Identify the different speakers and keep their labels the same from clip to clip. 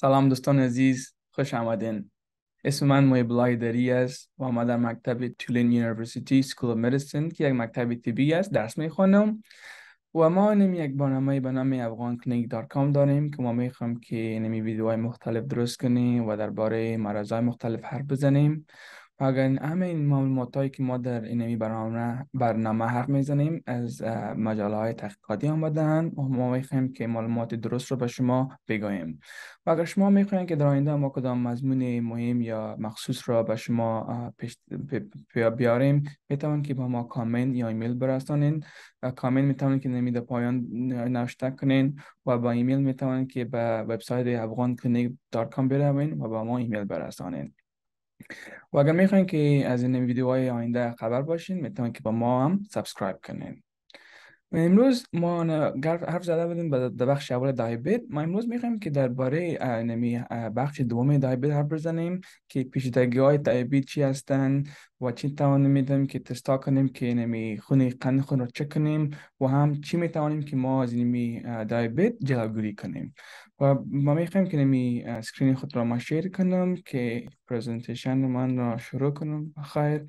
Speaker 1: سلام دوستان عزیز، خوش آمدین. اسم من محب الله دری است و ما در مکتب تولین یونیورسیتی سکول آف مدیسن که یک مکتب طبی است درس میخوانم و ما یک برنامه به نام afghanclinic.com داریم که ما میخوام که ویدیوهای مختلف درست کنیم و درباره مرضای مختلف حرف بزنیم. و اگر همه این معلوماتایی که ما در این برنامه حرف میزنیم از مجله های تحقیقاتی آمدن و ما میخوایم که معلومات درست رو به شما بگوییم. و اگر شما میخواین که در آینده ما کدام مضمون مهم یا مخصوص را به شما بیاریم، میتوان که با ما کامنت یا ایمیل برسانین. کامنت میتوانید که در پایان نوشته کنین و با ایمیل میتوانید که به وبسایت afghanclinic.com بروین و با ما ایمیل برسانین. و اگر میخواین که از این ویدیوهای آینده خبر باشین، میتوانید که با ما هم سابسکرایب کنین. امروز ما حرف زده بودیم در بخش اول دیابت. ما امروز میخوایم که درباره بخش دوم دیابت حرف بزنیم که پیچیدگی های دیابت چی هستند و چی توانیم میدونیم که تستا کنیم که قند خون رو چک کنیم و هم چی میتوانیم که ما از دیابت جلوگیری کنیم. و ما میخوایم که اسکرین خود را ما شیر کنم که پرزنتیشن من را شروع کنم. خیر،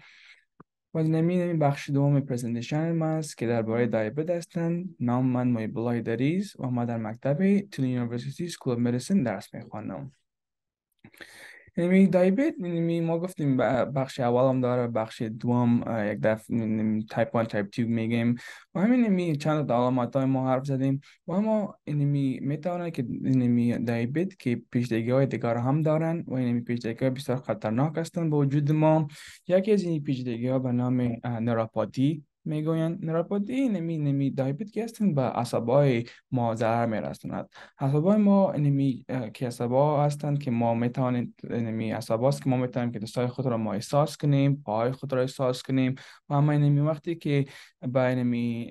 Speaker 1: و نمی بخش دوم پرزنتیشن ما است که درباره دیابت هستند. نام من محب الله دری است و ما در مکتب تولین یونیورسیتی سکول آف مدیسن درس میخوانم. دیابت ما گفتیم بخش اول هم داره، بخش دوم یک دفعه تایپ 1 تایپ 2 میگیم و همین چند علامت های ما حرف زدیم و اما میتونه که دیابت که پیچیدگی های دیگر هم دارن و پیچیدگی های بسیار خطرناک هستند به وجود ما. یکی از این پیچیدگی ها به نام نوروپاتی میگویند. نوروپاتی دیابت که هستند به عصبای ما ضرر میرساند. عصبای ما که عصبا هستند که ما میتوانیم عصباست که ما میتونیم که دستای خود را ما احساس کنیم، پای خود را احساس کنیم و اما وقتی که به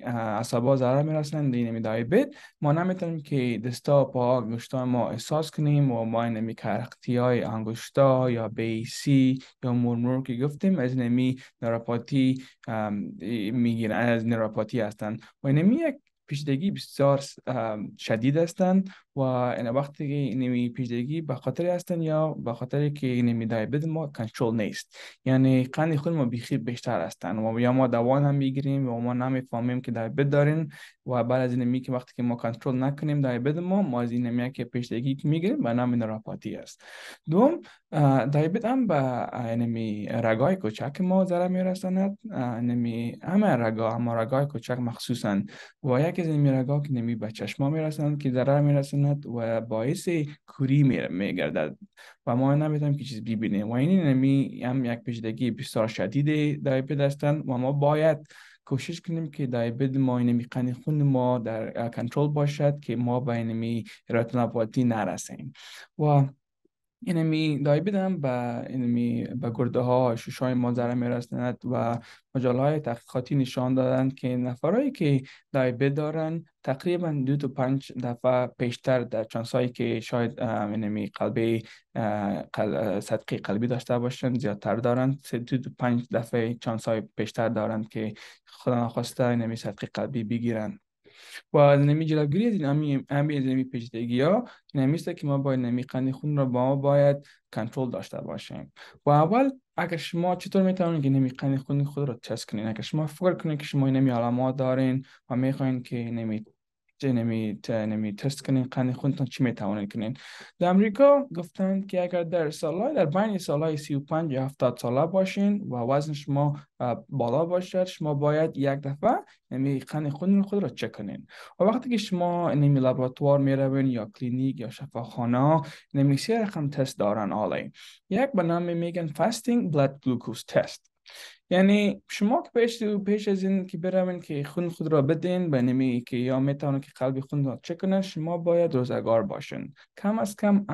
Speaker 1: عصبا ضرر میرسند دیابت، ما نمیتونیم که دستا پا انگشتا ما احساس کنیم و ما کرختی های انگشتا یا بیسی یا مرمور که گفتیم از نوروپاتی میگیرن، از نوروپاتی هستند و یک پیچیدگی بسیار شدید هستند و این وقتی که این پیچیدگی به خاطر هستند یا به خاطر که این دیابت ما کنترل نیست، یعنی قند خون ما بیشتر هستند و یا ما دوا هم میگیریم و ما نمیفهمیم که دیابت داریم و بعد از این که وقتی که ما کنترل نکنیم دیابت ما از این که پیچیدگی که میگیریم به نام نوروپاتی است. دوم، دیابت هم به رگای کوچک ما ضرر میرساند. همه رگای کوچک مخصوصا و یکی از این رگا که به چشما میرساند که ضرر میرساند و باعث کوری میگردد و ما نمیتونیم که چیز ببینیم و این هم یک پیچیدگی بسیار شدید دیابت هستند و ما باید کوشش کنیم که دیابت ما قند خون ما در کنترل باشد که ما به رتینوپاتی نرسیم. و دیابت هم به گرده ها ششای ما ضرر میرساند و مجله های تحقیقاتی نشان دادند که نفرایی که دیابت دارن تقریبا 2 تا 5 دفعه پیشتر در چانسایی که شاید قلبی صدقه قلبی داشته باشند زیادتر دارند. 2 تا 5 دفعه چانسای پیشتر دارند که خدا نخواسته صدقه قلبی بگیرند. و جلوگیری از این پیچیدگی ها است که ما باید قند خون را با ما باید کنترل داشته باشیم. و اول اگر شما چطور میتونید که قند خون خود را تست کنین؟ اگر شما فکر کنید که شما علامات دارین و میخواین که تست کنین قند خونتون، چی میتوانید کنین؟ در امریکا گفتند که اگر در بین سالهای 35 یا 70 ساله باشین و وزن شما بالا باشد، شما باید یک دفعه قند خون خود را چک کنین. و وقتی که شما لابراتوار میروین یا کلینیک یا شفاخانه، 3 رقم تست دارن آلی. یک به نام میگن فاستینگ بلاد گلوکوز تست، یعنی شما که پیش از این که بروین که خون خود را بدین به که یا میتونه که قلب خون را چک کنن، شما باید روزگار باشین. کم از کم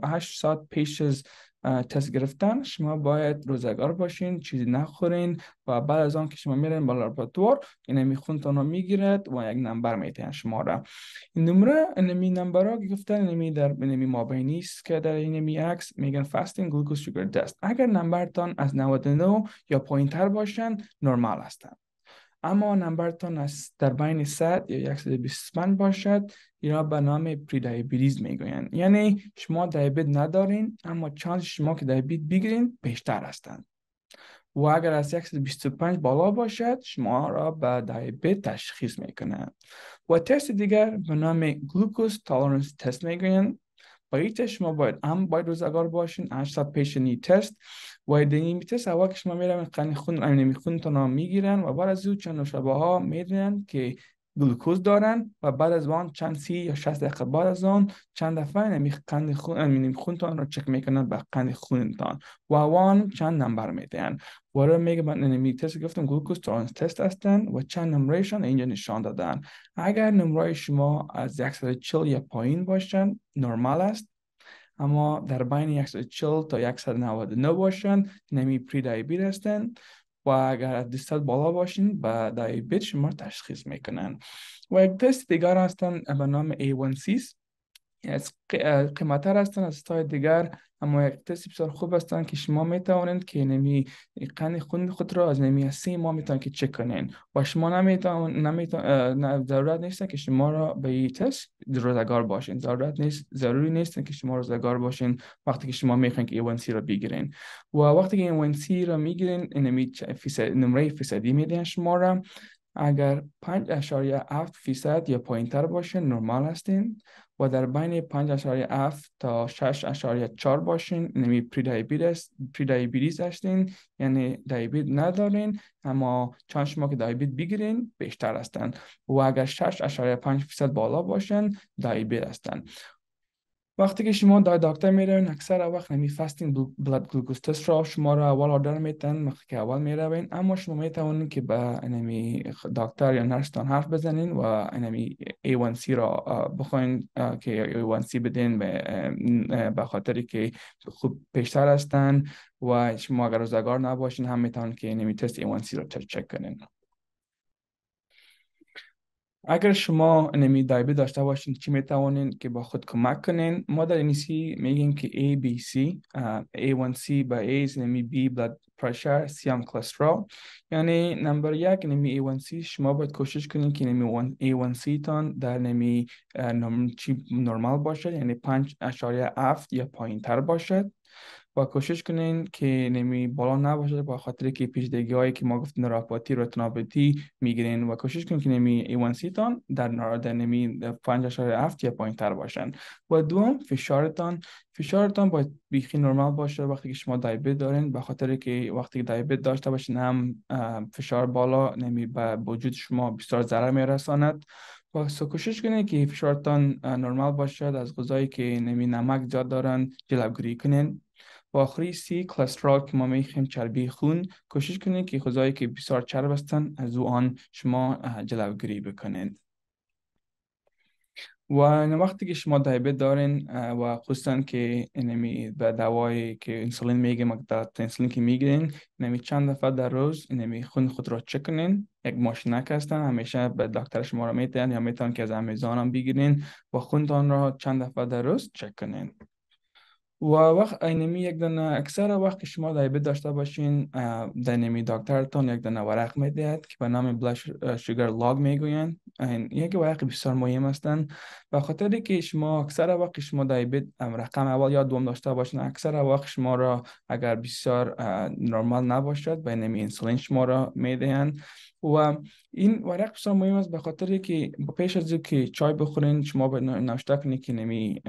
Speaker 1: 8 ساعت پیش از تست گرفتن شما باید روزگار باشین، چیزی نخورین و بعد از آن که شما میرین با لابراتوار خونتون رو میگیرد و یک نمبر میتین شما را. این نمبر ها که گفتن در مابینی است که در این عکس میگن فاستینگ گلوکوز شوگر تست. اگر نمبرتان از 99 یا پایین تر باشن نرمال هستند. اما نمبرتان از در بین 100 یا 125 باشد، یا به نام پری دیابتیز میگویند. یعنی شما دیابت ندارین اما چانس شما که دیابت بگیرین بیشتر هستند. و اگر از 125 بالا باشد شما را به دیابت تشخیص میکنند. و تست دیگر به نام گلوکوز تالرنس تست میگویند. با این تست شما باید روزگار باشین 8 پیش این تست. و در این تست اول که شما میرن قند خونتان را میگیرن و بعد از او چند نوشابه ها میدن که گلوکوز دارن و بعد از آن چند 30 یا 60 دقیقه بعد از آن چند دفعه قند خونتان را چک میکنن به قند خونتان و آن چند نمبر میدن. و را میگه من نمی تست گفتم گلوکوز تالرنس تست هستن و چند نمرهشان اینجا نشان دادن. اگر نمره شما از 140 یا پایین باشن نرمال است، اما در بین 140 تا 199 باشند نمی پری دیابت هستند. و اگر از 200 بالا باشین با دیابت شما تشخیص میکنن. و یک تست دیگر هستند به نام A1C، از قیمت‌تر هستند از تای دیگر، اما یک تست بسیار خوب هستند که شما میتوانید که نمی قند خون خود را از نمی 3 ماه میتونید که چک کنین و شما ضرورت نیست که شما را به این تست روزگار باشین. ضروری نیست که شما روزگار باشین وقتی که شما میخواین که A1C را بگیرین. و وقتی که A1C را میگیرین نمره فیصدی میدین شما را. اگر 5.7% یا پایین تر باشه نرمال هستین و در بین 5.7 تا 6.4 باشین نمی پری دیابتیز هستین، یعنی دیابت ندارین اما چانس شما که دیابت بگیرین بیشتر هستند. و اگر 6.5% بالا باشن دیابت هستند. وقتی که شما دکتر میرین اکثر وقت نمی فاستینگ بلاد گلوکوز تست را شما را اول آردر میتن وقتی که اول میروین، اما شما میتوانید که با نمی دکتر یا نرستان حرف بزنین و نمی A1C را بخواین که A1C بدین به خاطری که خوب پیشتر هستن و شما اگر روزگار نباشین هم میتوانید که نمی تست A1C را چک کنین. اگر شما نمی دیابت داشته باشین چی میتوانین که با خود کمک کنین؟ ما در اینیسی میگیم که A, B, C. A1C با A نمی B blood pressure، C هم کلسترول. یعنی نمبر 1 نمی A1C شما باید کوشش کنین که نمی A1C تان در نمی نرمال باشد، یعنی 5.7 یا پایین تر باشد و کوشش کنین که نمی بالا نباشه با خاطر که پیچیدگی هایی که ما گفتیم نوروپاتی رتینوپاتی میگیرین و کوشش کنین که نمی A1C تان در نمی 5.7 یا پایین تر باشن. و دوم فشارتان باید بیخی نرمال باشه وقتی که شما دیابت دارین، به خاطر که وقتی که دیابت داشته باشین هم فشار بالا نمی به وجود شما بسیار ضرر میرساند. و کوشش کنین که فشارتان نرمال باشد، از غذایی که نمی نمک زیاد دارن جلوگیری کنین. و آخری C کلسترول که ما میخوایم چربی خون، کوشش کنید که غذایی که بسیار چرب هستن از آن شما جلوگیری بکنید. و وقتی که شما دیابت دارین و خصوصا که نمی به دوایی که انسولین میگه مقدار انسولین که میگیرین نمی چند دفعه در روز نمی خون خود را چک کنین. یک ماشینک هستن همیشه به دکتر شما را میتن یا میتون که از امیزان هم بگیرین و خونتان را چند دفعه در روز چک کنین. و وقت اینمی یک دانه اکثر وقت که شما دیابت داشته باشین دنمی دکترتون یک دانه ورق میدهد که به نام بلاد شوگر لاگ میگوین. این یک ورق بسیار مهم هستند به خاطری که شما اکثر وقت شما دیابت رقم اول یا دوم داشته باشین اکثر وقت شما را اگر بسیار نرمال نباشد به نمی انسولین شما را میدهند. و این ورق بسیار مهم است به خاطر که پیش از که چای بخورین شما باید ناشتا کنید که نمی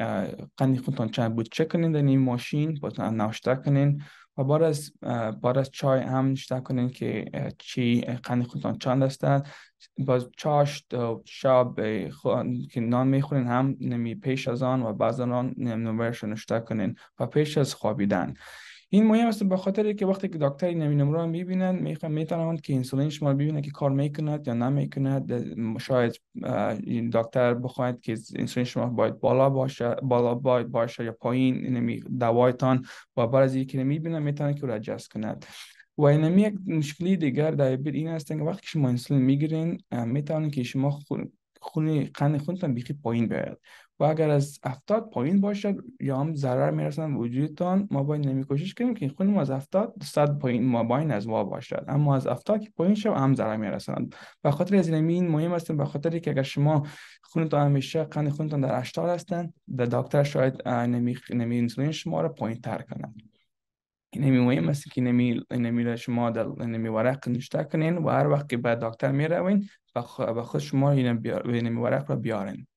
Speaker 1: قند خونتان چند بود چک کنین در این ماشین باید ناشتا کنین و بعد از چای هم ناشتا کنین که چی قند خونتان چند است. باز چاشت شب که نان میخورین هم نمی پیش از آن و بعد از آن نمرهش ناشتا کنین و پیش از خوابیدن. این مهم است به خاطر که وقتی که دکتر این نمره رو میبینن میتونن که انسولین شما ببینن که کار میکند یا نمیکند. شاید این دکتر بخواید که انسولین شما باید بالا باشه یا پایین نمی دوایتان و بعد از اینکه نمیبینن میتونن که رو ادجاست کند. و اینمی یک مشکلی دیگر دیابت این است که وقتی شما انسولین میگیرین میتونن که شما قند خونتان بیخی پایین بیاید و اگر از 70 پایین باشد یا هم ضرر میرسند وجودتان، ما باید نمی کوشش کنیم که خونم از 70 تا 100 پایین مابین از وا باشد. اما از 70 که پایین شد هم ضرر میرسند. به خاطر از این مهم است، به خاطر که اگر شما خونتان همیشه قند خونتان در 80 هستند، در دکتر شاید نمی انسولین شما را پایین تر کنند. نمی مهم است که نمی شما در نمی ورق نوشته کنین و هر وقت که به دکتر می روین به خود شما نمی ورق را بیارین.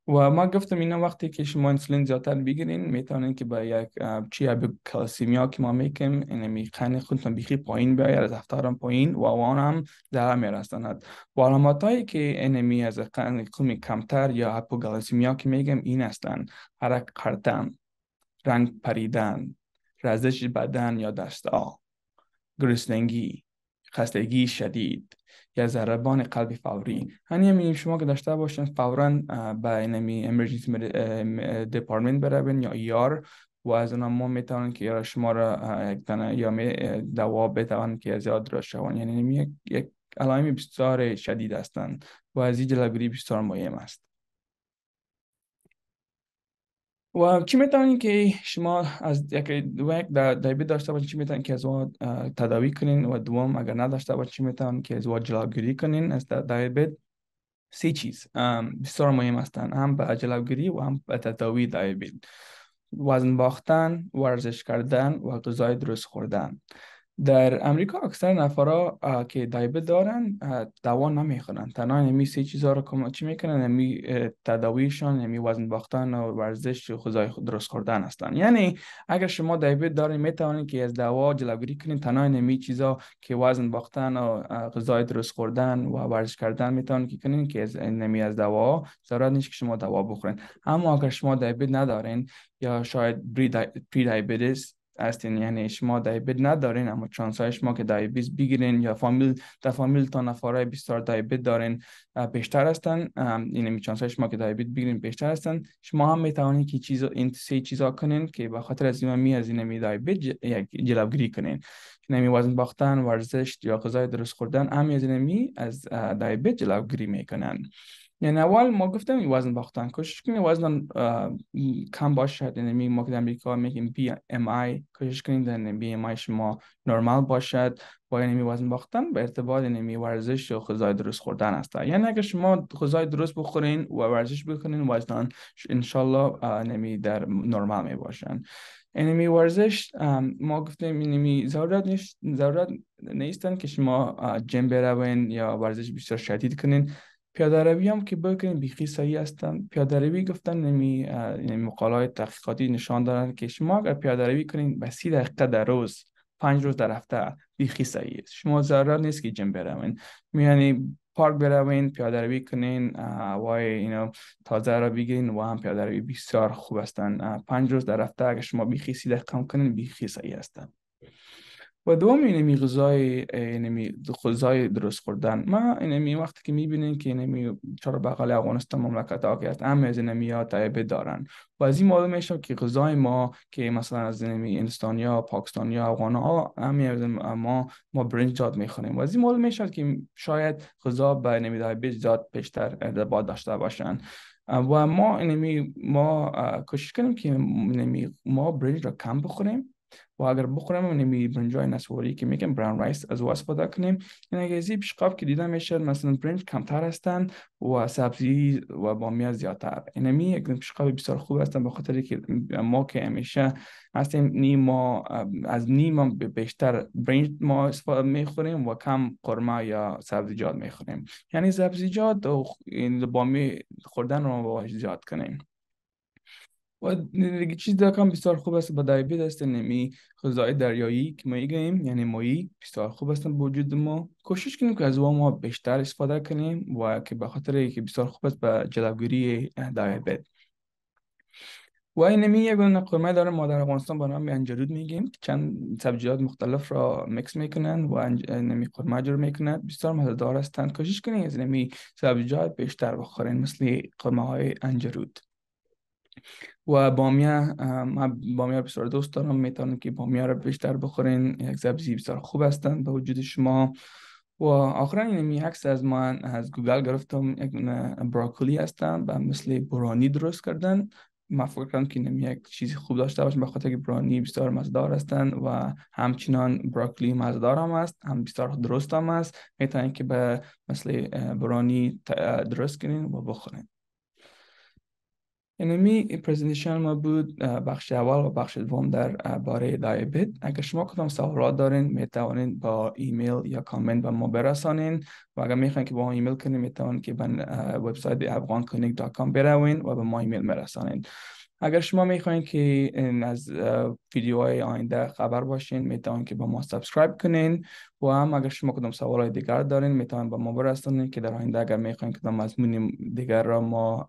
Speaker 1: و ما گفتم اینا وقتی که شما انسولین زیادتر بگیرین میتونین که با یک چی به کلسیمیا که ما میگیم اینمی قند خودتون بیخی پایین بیاید، از افتارم پایین و آن هم ضرر میرساند. و علامتایی که اینمی از قند خون کمتر یا هایپوگلیسمیا که میگم این هستند: حرق کردن، رنگ پریدن، رزش بدن یا دست‌ها، گرسنگی، خستگی شدید یا ضربان قلب فوری. همین شما که داشته باشین فوراً به اینمی امرجنسی دپارتمنت بروین یا ایار و از اونها ما میتونن که یا شما را یک دانه یا دوا بتوان که زیاد را شوان. یعنی یک علائم بسیار شدید هستند و از این جلوگیری بسیار مهم است. و چی میتونین که شما از یک دیابت داشته باشین، چی میتونین که از اون تداوی کنین، و دوم اگر نداشته باشین چی میتونین که از اون جلوگیری کنین از دیابت. سه چیز بسیار مهم هستند، هم به جلوگیری و هم به تداوی دیابت: وزن باختن، ورزش کردن و غذای درست خوردن. در امریکا اکثر نفرا که دیابت دارن دوا نمیخورن، تنها نمی سه چیزا رو چی میکنن، نمی تداویشان نمی وزن باختن و ورزش و غذای درست خوردن هستن. یعنی اگر شما دیابت دارین میتونین که از دوا جلوگیری کنین، تنها نمی چیزا که وزن باختن و غذای درست خوردن و ورزش کردن میتونین که کنین که از نمی از دوا ضرورت نیست که شما دوا بخورین. اما اگر شما دیابت ندارین یا شاید پری دیابتیس هستین، یعنی شما دیابت ندارین اما چانس های شما که دیابت بگیرین یا در فامیل تا نفرای بسیار دیابت دارین بیشتر هستن، یعنی چانس های شما که دیابت بگیرین بیشتر هستن. شما هم میتوانید که این سه چیزا کنین که به خاطر از این دیابت جلوگیری کنین. یعنی وزن باختن، ورزش یا غذای درست خوردن هم از دیابت جلوگیری میکنن. یعنی اول ما گفتم وزن باختن، کوشش کنید وزن کم باشد. یعنی ما که در امریکا میگیم BMI، کوشش کنید در BMI شما نرمال باشد. با یعنی وزن باختن به ارتباط یعنی ورزش و غذای درست خوردن است. یعنی اگر شما غذای درست بخورین و ورزش بکنین، وزن انشالله نمی در نرمال می باشن. یعنی ورزش ما گفتیم یعنی ضرورت نیستن که شما جیم بروین یا ورزش بسیار شدید کنین. پیاده روی هم که بکنین بیخی صحیح هستن. پیاده روی گفتن یعنی مقالات تحقیقاتی نشان دارن که شما اگر پیاده روی کنین به 30 دقیقه در روز 5 روز در هفته بیخی صحیح است. شما ضرورت نیست که جیم بروین، یعنی پارک بروین، پیاده روی کنین، هوای تازه را بگیرین و هم پیاده روی بسیار خوب هستن. 5 روز در هفته اگر شما بیخی 30 دقیقه کنین بیخی صحیح هستن. و دوم غذای درست خوردن. ما وقتی که میبینین که چرا بغل افغانستان مملکت ها که هست همه از ها دیابت دارن و از این معلوم میشه که غذای ما که مثلا از هندستانیا، پاکستانیا، افغانا همه ما برنج زیاد میخوریم و از این معلوم میشه که شاید غذا به دیابت زیاد بیشتر ارتباط داشته باشن. و ما کوشش کنیم که ما برنج را کم بخوریم و اگر بخوریم برنجای نسواری که میگن براون رایس از او استفاده کنیم. این از این پیشقاب که دیده میشه مثلا برنج کمتر هستن و سبزی و بامیه زیادتر. اینمی یک پیشقاب بسیار خوب هستن به خاطر که ما که همیشه هستیم ما از نیم بیشتر برنج ما استفاده میخوریم و کم قرمه یا سبزیجات میخوریم. یعنی سبزیجات و بامیه خوردن رو با زیاد کنیم. و دیگه چیز دیگه هم بسیار خوب است با دیابت است غذای دریایی که ما میگیم، یعنی ماهی بسیار خوب هستن به وجود ما. کوشش کنیم که از ما بیشتر استفاده کنیم و که به خاطر اینکه بسیار خوب است به جلوگیری دیابت. و یک قرمه داره ما در افغانستان به نام انجرود میگیم، چند سبزیجات مختلف را میکس میکنن و قرمه جور میکنن، بسیار مزه‌دار هستند. کوشش کنید از سبزیجات بیشتر بخورین مثل قرمه های انجرود. و بامیه بسیار دوست دارم، میتونید که بامیه رو بیشتر بخورین، یک سبزی بسیار خوب هستند به وجود شما. و آخرا اینمی عکس از من از گوگل گرفتم، یک دونه براکلی هستن و مثل برانی درست کردن. من فکر کنم که اینمی یک چیزی خوب داشته باشه، به خاطر که برانی بسیار مزدار هستن و همچنان براکلی مزدار هم است، هم بسیار درست هم است. میتونین که به مثل برانی درست کنین و بخورین. اینمی پرزنتیشن ما بود، بخش اول و بخش دوم در باره دیابت. اگر شما کدام سوالات دارین میتوانین با ایمیل یا کامنت به ما برسانین و اگر میخواین که با ما ایمیل کنین میتوانین که به وبسایت afghanclinic.com بروین و به ما ایمیل مرسانین. اگر شما میخواین که از ویدیوهای آینده خبر باشین میتوانین که با ما سابسکرایب کنین و هم اگر شما کدام سوالات دیگر دارین میتوانین با ما برسانین که در آینده اگر میخواین کدام مضمون دیگر را ما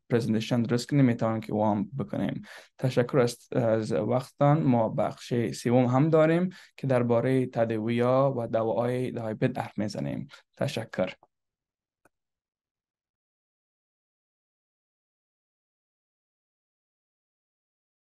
Speaker 1: پرزنتیشن درست کنیم میتوانیم که وام بکنیم. تشکر از وقتتان. ما بخش سوم هم داریم که درباره تداوی و دواهای دیابت حرف میزنیم. تشکر.